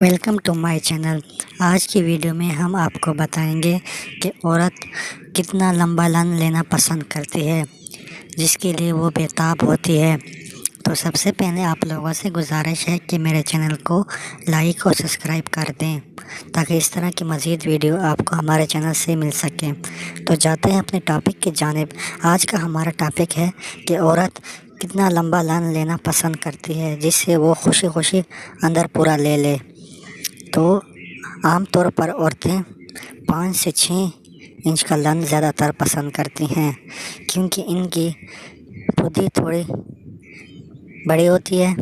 Welcome to my channel. آج کی video میں ہم آپ کو بتائیں گے کہ عورت کتنا لمبا لن لینا پسند کرتی ہے جس کے لیے وہ بےتاب ہوتی ہے۔ تو سب سے پہلے آپ لوگوں سے گزارش ہے کہ میرے چینل کو لائک اور سبسکرائب کر دیں تاکہ اس طرح کی مزید ویڈیو آپ کو ہمارے چینل سے مل سکیں۔ تو جاتے ہیں اپنے ٹاپک کی جانب۔ آج کا ہمارا ٹاپک ہے کہ عورت کتنا لمبا لن لینا پسند کرتی ہے جس سے وہ خوشی خوشی اندر پورا لے لے۔ تو عام طور پر عورتیں 5 سے 6 انچ کا لن زیادہ تر پسند کرتی ہیں، کیونکہ ان کی پھودی تھوڑی بڑی ہوتی ہے،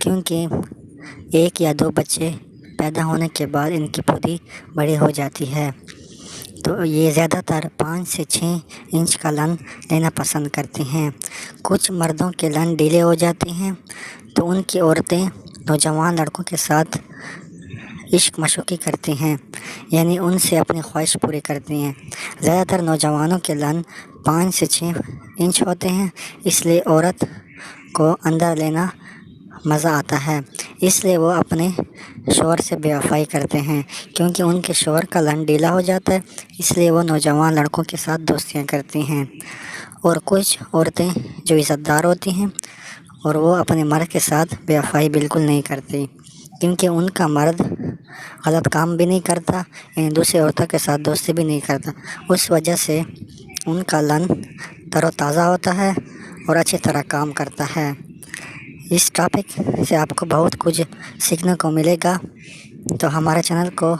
کیونکہ 1 یا 2 بچے پیدا ہونے کے بعد ان کی پھودی بڑی ہو جاتی ہے۔ تو یہ زیادہ تر 5 سے 6 انچ کا لن لینا پسند کرتی ہیں۔ کچھ مردوں کے لن ڈھیلے ہو جاتے ہیں تو ان کی عورتیں نوجوان لڑکوں کے ساتھ عشق مشوقی کرتی ہیں، یعنی ان سے اپنی خواہش پوری کرتی ہیں۔ زیادہ تر نوجوانوں کے لن 5 سے 6 انچ ہوتے ہیں، اس لیے عورت کو اندر لینا مزہ آتا ہے، اس لیے وہ اپنے شوہر سے بے وفائی کرتے ہیں، کیونکہ ان کے شوہر کا لن ڈھیلا ہو جاتا ہے، اس لیے وہ نوجوان لڑکوں کے ساتھ دوستیاں کرتی ہیں۔ اور کچھ عورتیں جو عزت دار ہوتی ہیں اور وہ اپنے مرد کے ساتھ بے وفائی بالکل نہیں کرتی، کیونکہ ان کا مرد غلط کام بھی نہیں کرتا، یعنی دوسری عورتوں کے ساتھ دوستی بھی نہیں کرتا، اس وجہ سے ان کا لن تر و تازہ ہوتا ہے اور اچھی طرح کام کرتا ہے۔ اس ٹاپک سے آپ کو بہت کچھ سیکھنے کو ملے گا، تو ہمارے چینل کو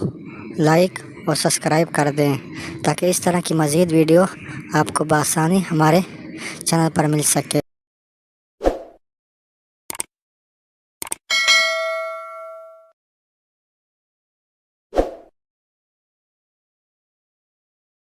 لائک اور سبسکرائب کر دیں تاکہ اس طرح کی مزید ویڈیو آپ کو بآسانی ہمارے چینل پر مل سکے۔